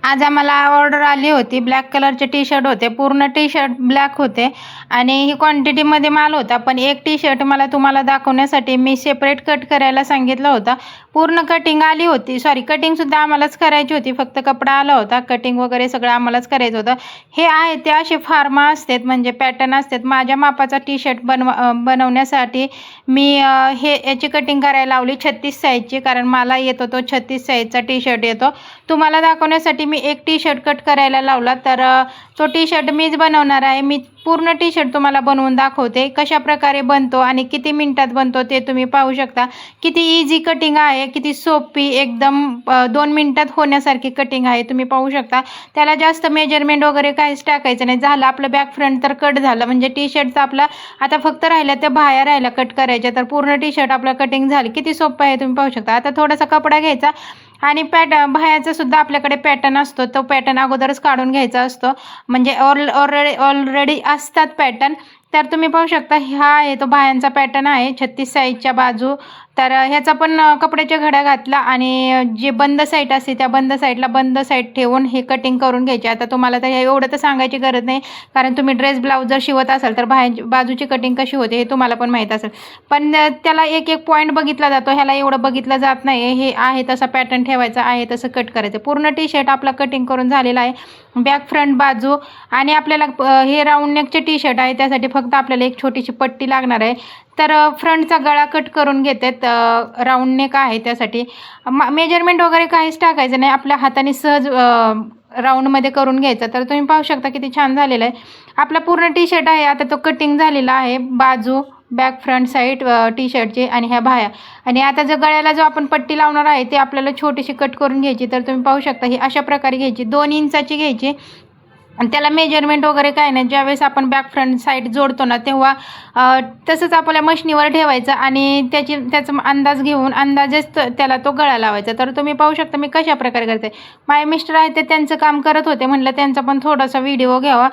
आज आम्हाला ऑर्डर आली होती. ब्लॅक कलरचे टी शर्ट होते, पूर्ण टी शर्ट ब्लॅक होते आणि ही क्वांटिटीमध्ये माल होता. पण एक टी शर्ट मला तुम्हाला दाखवण्यासाठी मी सेपरेट कट करायला सांगितलं होतं. पूर्ण कटिंग आली होती, कटिंगसुद्धा आम्हालाच करायची होती, फक्त कपडा आला होता. कटिंग वगैरे सगळं आम्हालाच करायचं होतं. हे आहे ते असे फार्मा असतात, म्हणजे पॅटर्न असतात. माझ्या मापाचा टी शर्ट बनवण्यासाठी मी याची कटिंग करायला लावली 36 साईजची, कारण मला येतो तो 36 साईजचा टी शर्ट येतो. तुम्हाला दाखवण्यासाठी मी एक टी शर्ट कट करायला लावला, तर तो टी शर्ट मीच बनवणार आहे. मी पूर्ण टी शर्ट तुम्हाला बनवून दाखवते कशा प्रकारे बनतो आणि किती मिनिटात बनतो ते तुम्ही पाहू शकता. किती इझी कटिंग आहे, किती सोपी, एकदम 2 मिनिटात होण्यासारखी कटिंग आहे. तुम्ही पाहू शकता. त्याला जास्त मेजरमेंट वगैरे काहीच टाकायचं नाही. झालं आपलं बॅक फ्रंट तर कट झालं, म्हणजे टी शर्टचा आपला आता फक्त राहिल्या त्या बाह्या राहिल्या कट करायच्या, तर पूर्ण टी शर्ट आपलं कटिंग झाली. किती सोपं आहे तुम्ही पाहू शकता. आता थोडासा कपडा घ्यायचा आणि बाह्याचा सुद्धा आपल्याकडे पॅटर्न असतो, तो पॅटर्न अगोदरच काढून घ्यायचा असतो, म्हणजे ऑलरेडी असतात पॅटर्न. तर तुम्ही पाहू शकता, हा आहे तो बाह्यांचा पॅटर्न आहे 36 साईजच्या बाजू. तर ह्याचा पण कपड्याच्या घड्या घातला आणि जे बंद साईड असते त्या बंद साईडला बंद साईड ठेवून हे कटिंग करून घ्यायचे. आता तुम्हाला तर एवढं तर सांगायची गरज नाही, कारण तुम्ही ड्रेस ब्लाऊज जर शिवत असाल तर बाजूची कटिंग कशी होते हे तुम्हाला पण माहीत असेल. पण त्याला एक एक पॉईंट बघितला जातो, ह्याला एवढं बघितलं जात नाही. हे आहे तसा पॅटर्न ठेवायचा, आहे तसं कट करायचं. पूर्ण टी शर्ट आपला कटिंग करून झालेला आहे, बॅक फ्रंट बाजू. आणि आपल्याला हे राऊंड नेकचे टी शर्ट आहे, त्यासाठी फक्त आपल्याला एक छोटीशी पट्टी लागणार आहे. तर फ्रंटचा गळा कट करून घेतात, राऊंड नेक आहे त्यासाठी. मेजरमेंट वगैरे काहीच टाकायचं नाही, आपल्या हाताने सहज राऊंडमध्ये करून घ्यायचं. तर तुम्ही पाहू शकता किती छान झालेलं आहे आपला पूर्ण टी शर्ट आहे. आता तो कटिंग झालेला आहे, बाजू बॅक फ्रंट साईड टी शर्टची आणि ह्या बाह्या. आणि आता जो गळ्याला जो आपण पट्टी लावणार आहे ते आपल्याला छोटीशी कट करून घ्यायची. तर तुम्ही पाहू शकता ही अशा प्रकारे घ्यायची, 2 इंचाची घ्यायची. आणि त्याला मेजरमेंट वगैरे काय नाही. ज्यावेळेस आपण बॅक फ्रंट साईड जोडतो ना, तेव्हा तसंच आपल्या मशनीवर ठेवायचं आणि त्याचा अंदाज घेऊन अंदाजेच त्याला तो गळा लावायचा. तर तुम्ही पाहू शकता मी कशा प्रकारे करते. माझे मिस्टर आहे ते त्यांचं काम करत होते, म्हटलं त्यांचा पण थोडासा व्हिडिओ घ्यावा.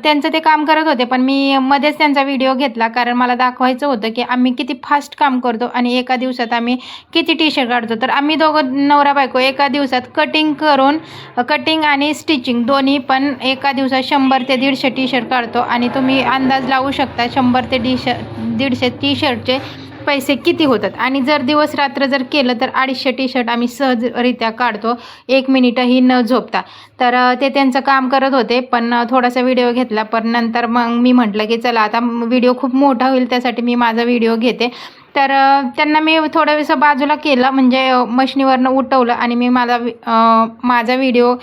त्यांचं ते काम करत होते, पण मी मध्येच त्यांचा व्हिडिओ घेतला, कारण मला दाखवायचं होतं की आम्ही किती फास्ट काम करतो आणि एका दिवसात आम्ही किती टी शर्ट काढतो. तर आम्ही दोघं नवरा बायको एका दिवसात कटिंग आणि स्टिचिंग दोन्ही पण एका दिवसात 100 ते 150 टी शर्ट काढतो. आणि तुम्ही अंदाज लावू शकता 100 ते 150 टी शर्टचे पैसे किती होतात. आणि जर दिवस रात्र जर केलं तर 250 टी शर्ट आम्ही सहजरित्या काढतो, 1 मिनिटही न झोपता. तर ते त्यांचं काम करत होते, पण थोडासा व्हिडिओ घेतला. पण नंतर मग मी म्हटलं की चला आता व्हिडिओ खूप मोठा होईल, त्यासाठी मी माझा व्हिडिओ घेते. तर त्यांना मी थोडंसं बाजूला केलं, म्हणजे मशनीवरनं उठवलं आणि मी माझा व्हिडिओ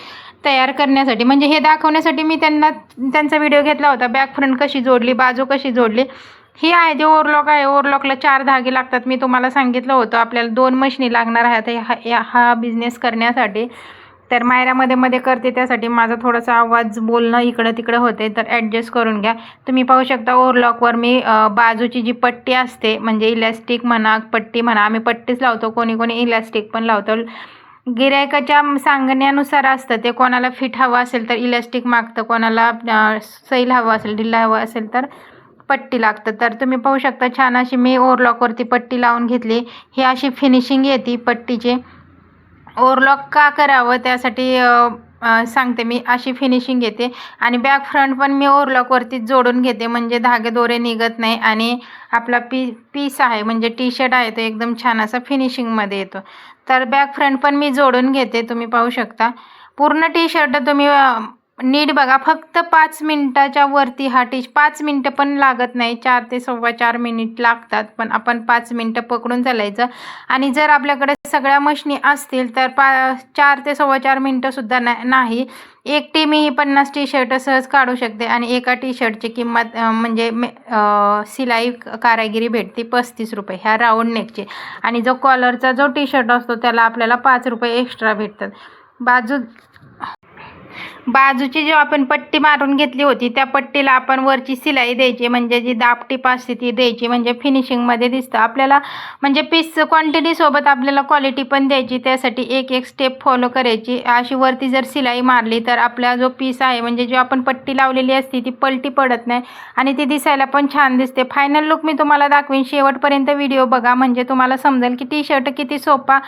तयार करण्यासाठी, म्हणजे हे दाखवण्यासाठी मी त्यांचा व्हिडिओ घेतला होता. बॅक फ्रंट कशी जोडली, बाजू कशी जोडली. ही आहे ते ओव्हरलॉक आहे. ओव्हरलॉकला 4 धागे लागतात, मी तुम्हाला सांगितलं होतं. आपल्याला 2 मशनी लागणार आहेत हा बिझनेस करण्यासाठी. तर मध्ये करते, त्यासाठी माझा थोडासा आवाज बोलणं इकडं तिकडं होते, तर ॲडजस्ट करून घ्या. तुम्ही पाहू शकता ओव्हरलॉकवर मी बाजूची जी पट्टी असते, म्हणजे इलॅस्टिक म्हणा पट्टी म्हणा, आम्ही पट्टीच लावतो, कोणी इलॅस्टिक पण लावतो. गिरायकाच्या सांगण्यानुसार असतं ते, कोणाला फिट हवं असेल तर इलॅस्टिक मागतं, कोणाला सैल हवं असेल, ढिल्ला हवं असेल तर पट्टी लागतं. तर तुम्ही पाहू शकता छान अशी मी ओव्हरलॉकवरती पट्टी लावून घेतली. ही अशी फिनिशिंग येते पट्टीची. ओव्हरलॉक का करावं त्यासाठी सांगते मी, अशी फिनिशिंग येते. आणि बॅक फ्रंट पण मी ओव्हरलॉकवरती जोडून घेते, म्हणजे धागे दोरे निघत नाही आणि आपला पीस आहे, म्हणजे टी शर्ट आहे तो एकदम छान असा फिनिशिंगमध्ये येतो. तर बॅक फ्रंट पण मी जोडून घेते. तुम्ही पाहू शकता पूर्ण टी शर्ट तुम्ही नीट बघा. फक्त 5 मिनिटाच्या वरती 5 मिनिटं पण लागत नाही, 4 ते 4.25 मिनिट लागतात, पण आपण 5 मिनिटं पकडून चालायचं. आणि जर आपल्याकडे सगळ्या मशनी असतील तर 4 ते 4.25 मिनिटंसुद्धा नाही. एकटी मी 50 टी शर्ट सहज काढू शकते. आणि एका टी शर्टची किंमत म्हणजे सिलाई कारागिरी भेटते 35 रुपये ह्या राऊंड नेकची. आणि जो कॉलरचा जो टी शर्ट असतो त्याला आपल्याला 5 रुपये एक्स्ट्रा भेटतात. बाजूची जी आपण पट्टी मारून घेतली होती त्या पट्टीला आपण वरची सिलाई द्यायची, म्हणजे जी दाबटीप असते ती द्यायची, म्हणजे फिनिशिंगमध्ये दिसतं आपल्याला. म्हणजे पीस क्वांटिटीसोबत आपल्याला क्वालिटी पण द्यायची, त्यासाठी एक स्टेप फॉलो करायची. अशी वरती जर सिलाई मारली तर आपला जो पीस आहे, म्हणजे जो आपण पट्टी लावलेली असते ती पलटी पडत नाही आणि ती दिसायला पण छान दिसते. फायनल लुक मी तुम्हाला दाखवीन, शेवटपर्यंत व्हिडिओ बघा, म्हणजे तुम्हाला समजेल की टी शर्ट किती सोपा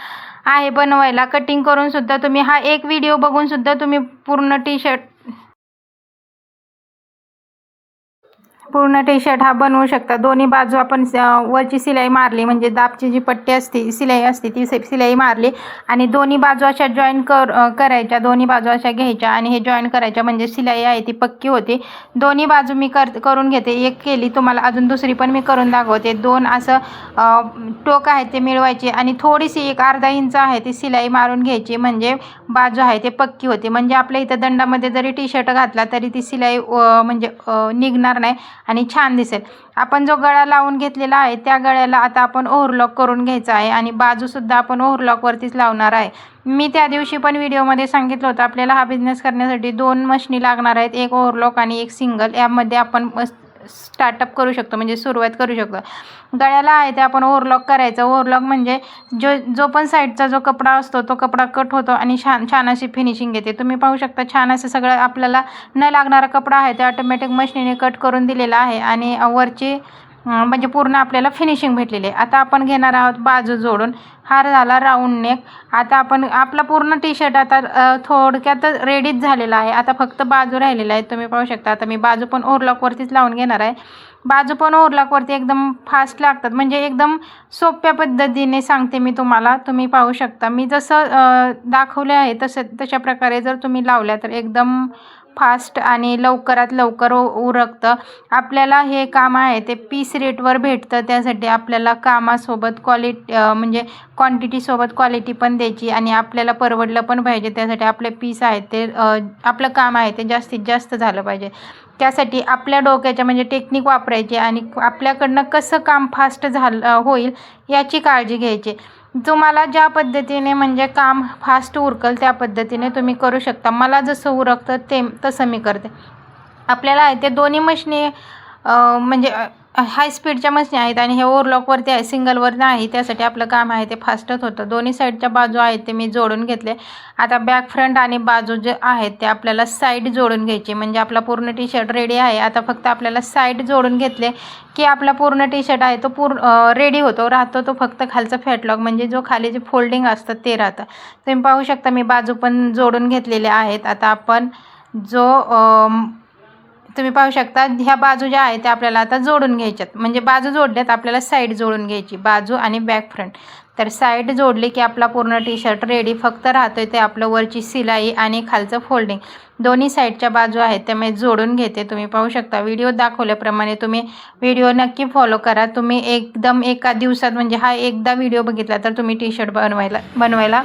आहे बनवायला. कटिंग करून सुद्धा तुम्ही हा एक व्हिडिओ बघून सुद्धा तुम्ही पूर्ण टी शर्ट हा बनवू शकता. दोन्ही बाजू आपण वरची सिलाई मारली, म्हणजे दाबची जी पट्टी असते, सिलाई असते, ती सिलाई मारली आणि दोन्ही बाजू अशा जॉईन करायच्या. दोन्ही बाजू अशा घ्यायच्या आणि हे जॉईन करायच्या, म्हणजे सिलाई आहे ती पक्की होते. दोन्ही बाजू मी करून घेते. एक केली, तुम्हाला अजून दुसरी पण मी करून दाखवते. दोन असं टोक आहे ते मिळवायचे आणि थोडीशी एक अर्धा इंच आहे ती सिलाई मारून घ्यायची, म्हणजे बाजू आहे ते पक्की होते. म्हणजे आपल्या इथं दंडामध्ये जरी टी शर्ट घातला तरी ती सिलाई म्हणजे निघणार नाही आणि छान दिसेल. आपण जो गळा लावून घेतलेला आहे त्या गळ्याला आता आपण ओव्हरलॉक करून घ्यायचा आहे आणि बाजूसुद्धा आपण ओव्हरलॉकवरतीच लावणार आहे. मी त्या दिवशी पण व्हिडिओमध्ये सांगितलं होतं, आपल्याला हा बिझनेस करण्यासाठी 2 मशनी लागणार आहेत, एक ओव्हरलॉक आणि एक सिंगल. यामध्ये आपण स्टार्टअप करू शकतो, म्हणजे सुरुवात करू शकतो. गळ्याला आहे ते आपण ओव्हरलॉक करायचं. ओव्हरलॉक म्हणजे जो पण साईडचा जो कपडा असतो तो कपडा कट होतो आणि छान अशी फिनिशिंग येते. तुम्ही पाहू शकता, छान असं सगळं आपल्याला न लागणारा कपडा आहे ते ऑटोमॅटिक मशीनने कट करून दिलेला आहे आणि वरची म्हणजे पूर्ण आपल्याला फिनिशिंग भेटलेली आहे. आता आपण घेणार आहोत बाजू जोडून. हार झाला राऊंड नेक. आता आपण आपला पूर्ण टी शर्ट आता थोडक्यात रेडीच झालेला आहे. आता फक्त बाजू राहिलेला आहे. तुम्ही पाहू शकता, आता मी बाजू पण ओव्हरलॉकवरतीच लावून घेणार आहे. बाजू पण ओव्हरलॉकवरती एकदम फास्ट लागतात, म्हणजे एकदम सोप्या पद्धतीने सांगते मी तुम्हाला. तुम्ही पाहू शकता, मी जसं दाखवले आहे तशा प्रकारे जर तुम्ही लावल्या तर एकदम फास्ट आणि लवकरात लवकर उरकतं. आपल्याला हे काम आहे ते पीस रेटवर भेटतं. त्यासाठी आपल्याला कामासोबत म्हणजे क्वांटिटीसोबत क्वालिटी पण द्यायची आणि आपल्याला परवडलं पण पाहिजे. त्यासाठी आपले पीस आहेत ते आपलं काम आहे ते जास्तीत जास्त झालं पाहिजे. त्यासाठी आपल्या डोक्याच्या म्हणजे टेक्निक वापरायची आणि आपल्याकडनं कसं काम फास्ट होईल याची काळजी घ्यायची. तुम्हाला ज्या पद्धतीने म्हणजे काम फास्ट उरकल त्या पद्धतीने तुम्ही करू शकता. मला जसं उरकतं तसं मी करते. आपल्याला आहे ते दोन्ही मशनी म्हणजे हाय स्पीडच्या मशनी आहेत आणि हे ओव्हरलॉकवरती आहे, सिंगलवर नाही. त्यासाठी आपलं काम आहे ते फास्टच होतं. दोन्ही साईडच्या बाजू आहेत ते मी जोडून घेतले. आता बॅक फ्रंट आणि बाजू जे आहेत ते आपल्याला साईड जोडून घ्यायची, म्हणजे आपला पूर्ण टी शर्ट रेडी आहे. आता फक्त आपल्याला साईड जोडून घेतले की आपला पूर्ण टी शर्ट आहे तो रेडी राहतो. तो फक्त खालचं फॅटलॉक म्हणजे जो खाली जे फोल्डिंग असतं ते राहतं. तुम्ही पाहू शकता, मी बाजू पण जोडून घेतलेले आहेत. आता आपण तुम्ही पाहू शकता, ह्या बाजू ज्या आहेत त्या आपल्याला आता जोडून घ्यायच्यात. म्हणजे बाजू जोडल्यात, आपल्याला साईड जोडून घ्यायची, बाजू आणि बॅक फ्रंट. तर साईड जोडली की आपला पूर्ण टी शर्ट रेडी. फक्त राहतोय ते आपलं वरची सिलाई आणि खालचं फोल्डिंग. दोन्ही साईडच्या बाजू आहेत त्या मी जोडून घेते. तुम्ही पाहू शकता, व्हिडिओ दाखवल्याप्रमाणे तुम्ही व्हिडिओ नक्की फॉलो करा. तुम्ही एकदम एका दिवसात म्हणजे हा एकदा व्हिडिओ बघितला तर तुम्ही टी शर्ट बनवायला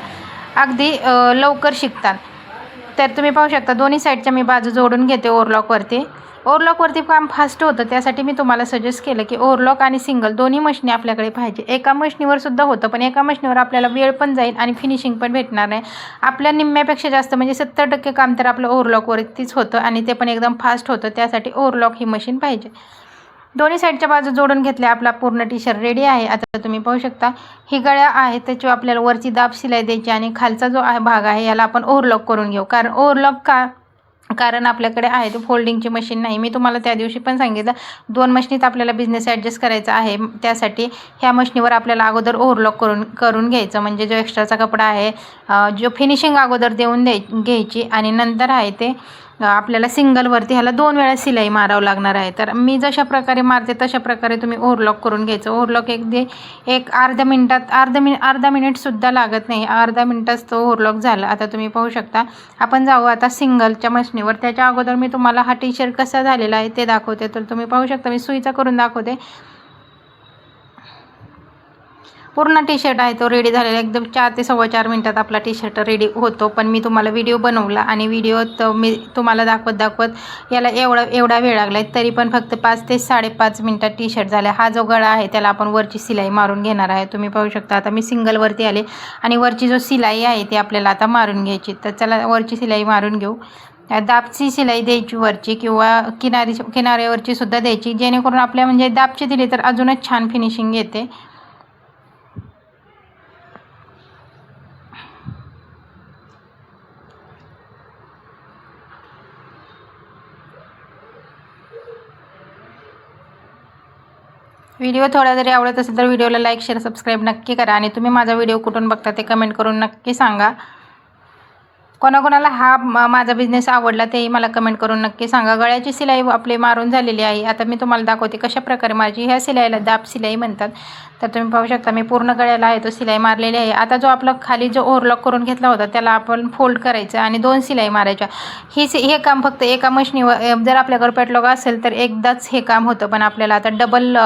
अगदी लवकर शिकता. तर तुम्ही पाहू शकता, दोन्ही साईडच्या मी बाजू जोडून घेते ओव्हरलॉकवरती काम फास्ट होतं. त्यासाठी मी तुम्हाला सजेस्ट केलं की ओव्हरलॉक आणि सिंगल दोन्ही मशनी आपल्याकडे पाहिजे. एका मशनीवर सुद्धा होतं, पण एका मशनीवर आपल्याला वेळ पण जाईल आणि फिनिशिंग पण भेटणार नाही. आपल्या निम्म्यापेक्षा जास्त म्हणजे 70% काम तर आपलं ओव्हरलॉकवरतीच होतं आणि ते पण एकदम फास्ट होतं. त्यासाठी ओव्हरलॉक ही मशीन पाहिजे. दोन्ही साईडच्या बाजू जोडून घेतल्या, आपला पूर्ण टी शर्ट रेडी आहे. आता तुम्ही पाहू शकता, ही गळ्या आहे त्याची आपल्याला वरची दाब शिलाई द्यायची आणि खालचा जो भाग आहे याला आपण ओव्हरलॉक करून घेऊ. कारण आपल्याकडे आहे ते फोल्डिंगची मशीन नाही. मी तुम्हाला त्या दिवशी पण सांगितलं, 2 मशनीत आपल्याला बिझनेस ॲडजस्ट करायचा आहे. त्यासाठी ह्या मशनीवर आपल्याला अगोदर ओव्हरलॉक करून घ्यायचं, म्हणजे जो एक्स्ट्राचा कपडा आहे जो फिनिशिंग अगोदर देऊन घ्यायची आणि नंतर आहे ते आपल्याला सिंगलवरती ह्याला 2 वेळा सिलाई मारावं लागणार आहे. तर मी जशा प्रकारे मारते तशा प्रकारे तुम्ही ओव्हरलॉक करून घ्यायचं. ओव्हरलॉक एक अर्ध्या मिनिटात अर्धा मिनिटसुद्धा लागत नाही, अर्धा मिनिटात तो ओव्हरलॉक झाला. आता तुम्ही पाहू शकता, आपण जाऊ आता सिंगलच्या मशनीवर. त्याच्या अगोदर मी तुम्हाला हा टी शर्ट कसा झालेला आहे ते दाखवते. तर तुम्ही पाहू शकता, मी सुईचा करून दाखवते. पूर्ण टी शर्ट आहे तो रेडी झालेला, एकदम 4 ते 4.25 मिनिटात आपला टी शर्ट रेडी होतो. पण मी तुम्हाला व्हिडिओ बनवला आणि व्हिडिओत मी तुम्हाला दाखवत याला एवढा वेळ लागला आहे, तरी पण फक्त 5 ते 5.5 मिनिटात टी शर्ट झाला. हा जो गळा आहे त्याला आपण वरची सिलाई मारून घेणार आहे. तुम्ही पाहू शकता, आता मी सिंगलवरती आले आणि वरची जो सिलाई आहे ती आपल्याला आता मारून घ्यायची. तर चला वरची सिलाई मारून घेऊ. दाबची सिलाई द्यायची वरची किंवा किनाऱ्यावरची सुद्धा द्यायची, जेणेकरून आपल्या म्हणजे दाबची दिली तर अजूनच छान फिनिशिंग येते. व्हिडिओ थोडा जरी आवडत असेल तर व्हिडिओला लाईक शेअर सबस्क्राईब नक्की करा आणि तुम्ही माझा व्हिडिओ कुठून बघता ते कमेंट करून नक्की सांगा. कोणाकोणाला हा माझा बिझनेस आवडला तेही मला कमेंट करून नक्की सांगा. गळ्याची शिलाई आपली मारून झालेली आहे. आता मी तुम्हाला दाखवते कशा प्रकारे माझी ह्या शिलाईला दाब शिलाई म्हणतात. तर तुम्ही पाहू शकता मी पूर्ण गळ्याला आहे तो शिलाई मारलेली आहे. आता जो आपला खाली जो ओव्हरलॉक करून घेतला होता त्याला आपण फोल्ड करायचं आणि 2 शिलाई मारायच्या. हे काम फक्त एका मशीनीवर, जर आपल्याकडे पॅटलॉग असेल तर एकदाच हे काम होतं, पण आपल्याला आता डबल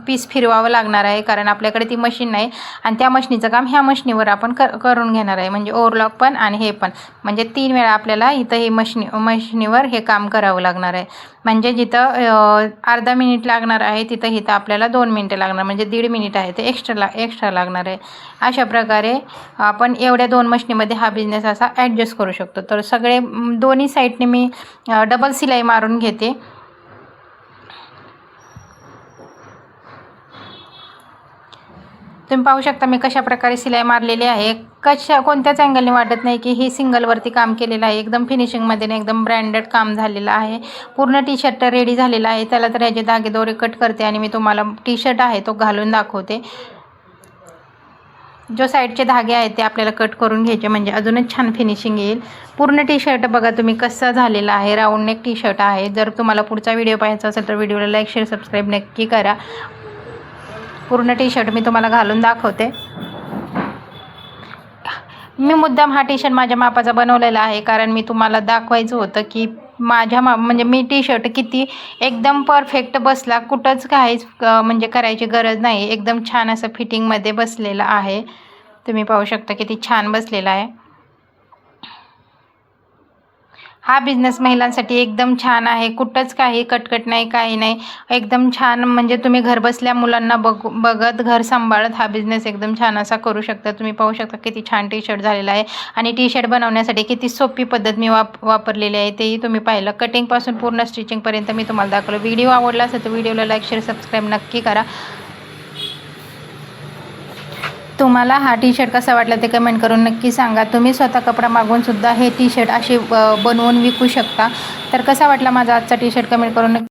पीस फिरवावं लागणार आहे कारण आपल्याकडे ती मशीन नाही आणि त्या मशीनीचं काम ह्या मशीनीवर आपण करून घेणार आहे. म्हणजे ओव्हरलॉक पण आणि हे पण, म्हणजे 3 वेळा आपल्याला इथं हे मशीनीवर हे काम करावं लागणार आहे. म्हणजे जिथं अर्धा मिनिट लागणार आहे तिथं आपल्याला 2 मिनिटं लागणार, म्हणजे 1.5 मिनिट आहे ते एक्स्ट्रा लागणार आहे. अशा प्रकारे आपण एवढ्या 2 मशीनीमध्ये हा बिझनेस असा ॲडजस्ट करू शकतो. तर सगळे दोन्ही साईडने मी डबल शिलाई मारून घेते. तुम्ही पाहू शकता मी कशा प्रकारे शिलाई मारलेली आहे. कोणत्याच अँगलने वाटत नाही की ही सिंगलवरती काम केलेलं आहे. एकदम फिनिशिंगमध्ये नाही, एकदम ब्रँडेड काम झालेलं आहे. पूर्ण टी शर्ट रेडी झालेला आहे. त्याला तर ह्याचे धागे दोरे कट करते आणि मी तुम्हाला टी शर्ट आहे तो घालून दाखवते. जो साईडचे धागे आहेत ते आपल्याला कट करून घ्यायचे म्हणजे अजूनच छान फिनिशिंग येईल. पूर्ण टी शर्ट बघा तुम्ही कसं झालेलं आहे. राऊंड नेक टी शर्ट आहे. जर तुम्हाला पुढचा व्हिडिओ पाहायचा असेल तर व्हिडिओला लाईक शेअर सबस्क्राईब नक्की करा. पूर्ण टी शर्ट मी तुम्हाला घालून दाखवते. मी मुद्दाम हा टी शर्ट माझ्या मापाचा बनवलेला आहे कारण मी तुम्हाला दाखवायचं होतं की माझ्या म्हणजे मी टी शर्ट किती एकदम परफेक्ट बसला, कुठंच काहीच म्हणजे करायची गरज नाही. एकदम छान असं फिटिंगमध्ये बसलेलं आहे. तुम्ही पाहू शकता किती छान बसलेला आहे. हा बिझनेस महिलांसाठी एकदम छान आहे. कुठंच काही कटकट नाही, काही नाही. एकदम छान, म्हणजे तुम्ही घर बसल्या मुलांना बघत घर सांभाळत हा बिझनेस एकदम छान असा करू शकता. तुम्ही पाहू शकता किती छान टी शर्ट झालेला आहे आणि टी शर्ट बनवण्यासाठी किती सोपी पद्धत मी वापरलेली आहे तेही तुम्ही पाहिलं. कटिंगपासून पूर्ण स्टिचिंगपर्यंत मी तुम्हाला दाखवलं. व्हिडिओ आवडला असेल तर व्हिडिओला लाईक शेअर सबस्क्राईब नक्की करा. तुम्हाला हा टी शर्ट कसा वाटला ते कमेंट करून नक्की सांगा. तुम्ही स्वतः कपडा मागवून सुद्धा हे टी शर्ट असे बनवून विकू शकता. तर कसा वाटला माझा आजचा टी शर्ट कमेंट करून नक्की